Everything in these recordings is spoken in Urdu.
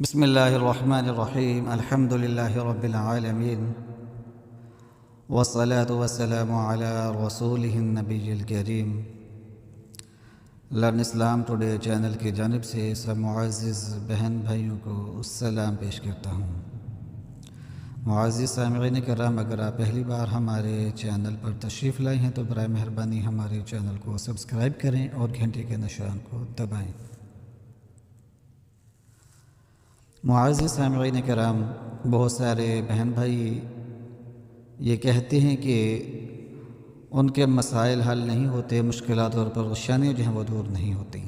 بسم اللہ الرحمن الرحیم الحمد للہ رب العالمین والصلاة والسلام علی رسولہ النبی الکریم۔ لرن اسلام ٹوڈے چینل کی جانب سے سب معزز بہن بھائیوں کو سلام پیش کرتا ہوں۔ معزز سامعین کرام، اگر آپ پہلی بار ہمارے چینل پر تشریف لائے ہیں تو برائے مہربانی ہمارے چینل کو سبسکرائب کریں اور گھنٹے کے نشان کو دبائیں۔ معزز سامعین کرام، بہت سارے بہن بھائی یہ کہتے ہیں کہ ان کے مسائل حل نہیں ہوتے، مشکلات اور پریشانیاں جو ہیں وہ دور نہیں ہوتی۔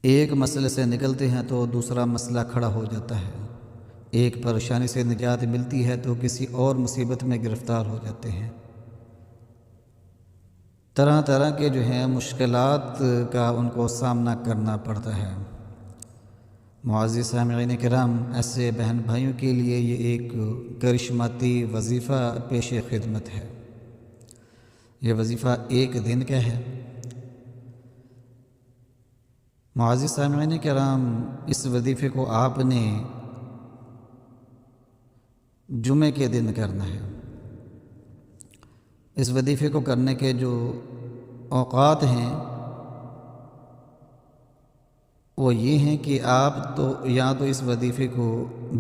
ایک مسئلے سے نکلتے ہیں تو دوسرا مسئلہ کھڑا ہو جاتا ہے، ایک پریشانی سے نجات ملتی ہے تو کسی اور مصیبت میں گرفتار ہو جاتے ہیں۔ طرح طرح کے جو ہیں مشکلات کا ان کو سامنا کرنا پڑتا ہے۔ معزز سامعین کرام، ایسے بہن بھائیوں کے لیے یہ ایک کرشماتی وظیفہ پیش خدمت ہے۔ یہ وظیفہ ایک دن کا ہے۔ معزز سامعین کرام، اس وظیفے کو آپ نے جمعے کے دن کرنا ہے۔ اس وظیفے کو کرنے کے جو اوقات ہیں وہ یہ ہیں کہ آپ یا تو اس وظیفے کو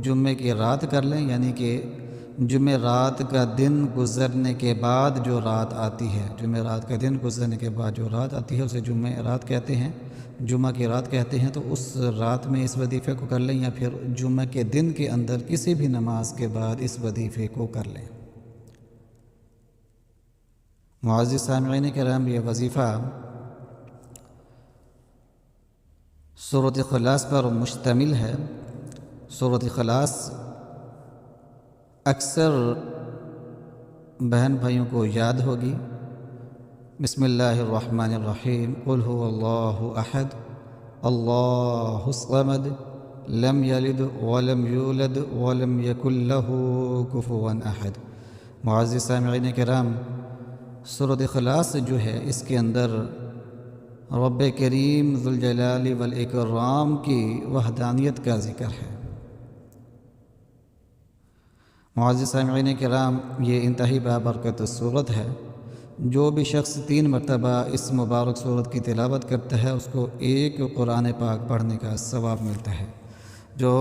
جمعے کی رات کر لیں، یعنی کہ جمعہ رات کا دن گزرنے کے بعد جو رات آتی ہے، جمعہ رات کا دن گزرنے کے بعد جو رات آتی ہے اسے جمعہ رات کہتے ہیں، جمعہ کی رات کہتے ہیں، تو اس رات میں اس وظیفے کو کر لیں، یا پھر جمعہ کے دن کے اندر کسی بھی نماز کے بعد اس وظیفے کو کر لیں۔ معزز سامعین کرام، یہ وظیفہ سورۃ اخلاص پر مشتمل ہے۔ سورۃ اخلاص اکثر بہن بھائیوں کو یاد ہوگی۔ بسم اللہ الرحمن الرحیم، قل هو اللہ احد اللہ الصمد لم یلد ولم یولد ولم یکن له کفوا احد۔ معزز سامعین کرام، سورۃ اخلاص جو ہے اس کے اندر رب کریم ذوالجلال والاکرام کی وحدانیت کا ذکر ہے۔ معزز سامعین کرام، یہ انتہائی بابرکت صورت ہے۔ جو بھی شخص 3 مرتبہ اس مبارک صورت کی تلاوت کرتا ہے اس کو ایک قرآن پاک پڑھنے کا ثواب ملتا ہے۔ جو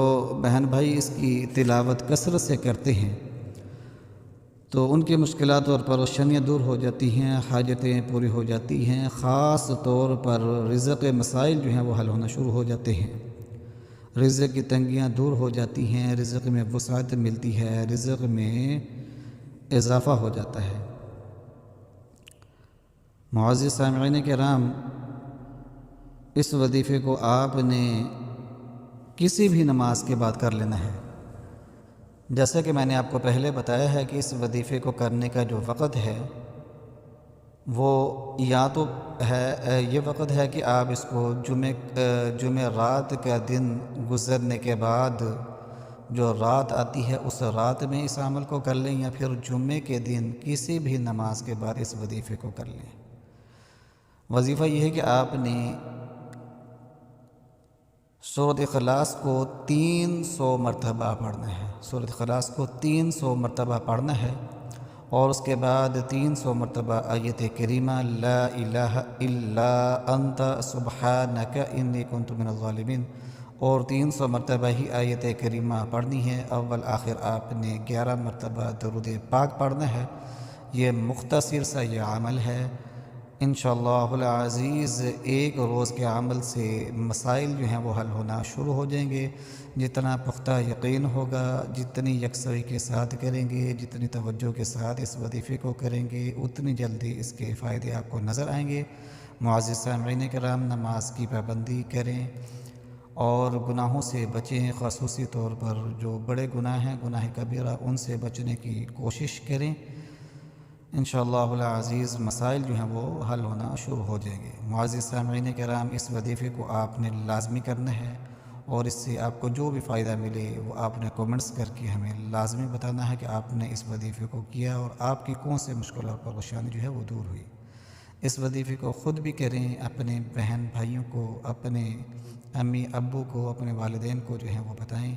بہن بھائی اس کی تلاوت کثرت سے کرتے ہیں تو ان کی مشکلات اور پریشانیاں دور ہو جاتی ہیں، حاجتیں پوری ہو جاتی ہیں، خاص طور پر رزق مسائل جو ہیں وہ حل ہونا شروع ہو جاتے ہیں، رزق کی تنگیاں دور ہو جاتی ہیں، رزق میں وسعت ملتی ہے، رزق میں اضافہ ہو جاتا ہے۔ معزز سامعین کرام، اس وظیفے کو آپ نے کسی بھی نماز کے بعد کر لینا ہے۔ جیسا کہ میں نے آپ کو پہلے بتایا ہے کہ اس وظیفے کو کرنے کا جو وقت ہے وہ یا تو ہے یہ وقت ہے کہ آپ اس کو جمعہ رات کا دن گزرنے کے بعد جو رات آتی ہے اس رات میں اس عمل کو کر لیں، یا پھر جمعے کے دن کسی بھی نماز کے بعد اس وظیفے کو کر لیں۔ وظیفہ یہ ہے کہ آپ نے سورۃ اخلاص کو 300 مرتبہ پڑھنا ہے۔ سورۃ اخلاص کو 300 مرتبہ پڑھنا ہے، اور اس کے بعد 300 مرتبہ آیت کریمہ لا الہ الا انت سبحانک انی کنت من الظالمین، اور 300 مرتبہ ہی آیت کریمہ پڑھنی ہے۔ اول آخر آپ نے 11 مرتبہ درود پاک پڑھنا ہے۔ یہ مختصر سا یہ عمل ہے۔ انشاءاللہ العزیز ایک روز کے عمل سے مسائل جو ہیں وہ حل ہونا شروع ہو جائیں گے۔ جتنا پختہ یقین ہوگا، جتنی یکسوئی کے ساتھ کریں گے، جتنی توجہ کے ساتھ اس وظیفے کو کریں گے، اتنی جلدی اس کے فائدے آپ کو نظر آئیں گے۔ معزز سامعین کرام، نماز کی پابندی کریں اور گناہوں سے بچیں، خصوصی طور پر جو بڑے گناہ ہیں، گناہ کبیرہ، ان سے بچنے کی کوشش کریں۔ انشاءاللہ العزیز مسائل جو ہیں وہ حل ہونا شروع ہو جائیں گے۔ معزز سامعین کرام، اس وظیفے کو آپ نے لازمی کرنا ہے، اور اس سے آپ کو جو بھی فائدہ ملے وہ آپ نے کومنٹس کر کے ہمیں لازمی بتانا ہے کہ آپ نے اس وظیفے کو کیا اور آپ کی کون سے مشکل اور پریشانی جو ہے وہ دور ہوئی۔ اس وظیفے کو خود بھی کریں، اپنے بہن بھائیوں کو، اپنے امی ابو کو، اپنے والدین کو جو ہیں وہ بتائیں،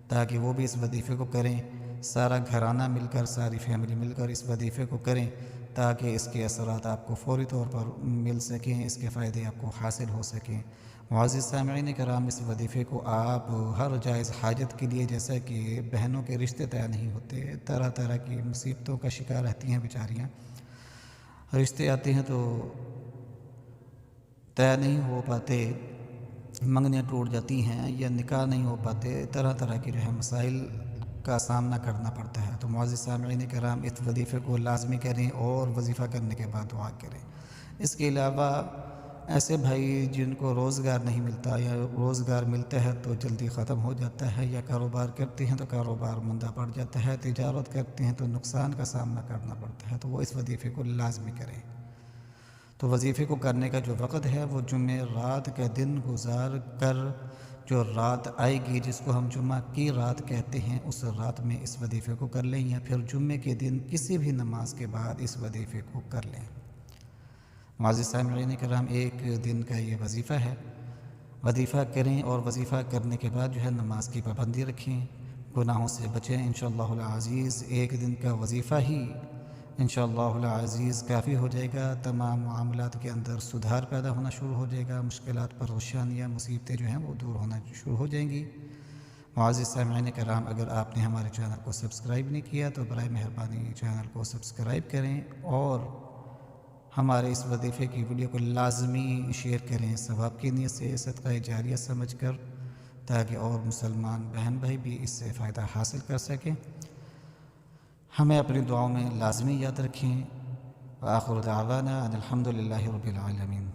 تاکہ وہ بھی اس وظیفے کو کریں، سارا گھرانہ مل کر، ساری فیملی مل کر اس وظیفے کو کریں، تاکہ اس کے اثرات آپ کو فوری طور پر مل سکیں، اس کے فائدے آپ کو حاصل ہو سکیں۔ معزز سامعین کرام، اس وظیفے کو آپ ہر جائز حاجت کے لیے، جیسا کہ بہنوں کے رشتے طے نہیں ہوتے، طرح طرح کی مصیبتوں کا شکار رہتی ہیں بیچاریاں، رشتے آتے ہیں تو طے نہیں ہو پاتے، منگنیاں ٹوٹ جاتی ہیں یا نکاح نہیں ہو پاتے، طرح طرح کے جو ہے مسائل کا سامنا کرنا پڑتا ہے۔ تو معزز سامعین کرام، اس وظیفے کو لازمی کریں اور وظیفہ کرنے کے بعد دعا کریں۔ اس کے علاوہ ایسے بھائی جن کو روزگار نہیں ملتا، یا روزگار ملتا ہے تو جلدی ختم ہو جاتا ہے، یا کاروبار کرتے ہیں تو کاروبار مندہ پڑ جاتا ہے، تجارت کرتے ہیں تو نقصان کا سامنا کرنا پڑتا ہے، تو وہ اس وظیفے کو لازمی کریں۔ تو وظیفے کو کرنے کا جو وقت ہے وہ جمعہ رات کا دن گزار کر جو رات آئے گی، جس کو ہم جمعہ کی رات کہتے ہیں، اس رات میں اس وظیفے کو کر لیں، یا پھر جمعے کے دن کسی بھی نماز کے بعد اس وظیفے کو کر لیں۔ معزز سامعین کرام، ایک دن کا یہ وظیفہ ہے، وظیفہ کریں اور وظیفہ کرنے کے بعد جو ہے نماز کی پابندی رکھیں، گناہوں سے بچیں۔ انشاءاللہ العزیز ایک دن کا وظیفہ ہی انشاءاللہ العزیز کافی ہو جائے گا، تمام معاملات کے اندر سدھار پیدا ہونا شروع ہو جائے گا، مشکلات، پریشانیاں، مصیبتیں جو ہیں وہ دور ہونا شروع ہو جائیں گی۔ معزز سامعین کرام، اگر آپ نے ہمارے چینل کو سبسکرائب نہیں کیا تو برائے مہربانی چینل کو سبسکرائب کریں، اور ہمارے اس وظیفے کی ویڈیو کو لازمی شیئر کریں، ثواب کی نیت سے، صدقہ جاریہ سمجھ کر، تاکہ اور مسلمان بہن بھائی بھی اس سے فائدہ حاصل کر سکیں۔ ہمیں اپنی دعاؤں میں لازمی یاد رکھیں۔ وآخر دعوانا ان الحمد للہ رب العالمین۔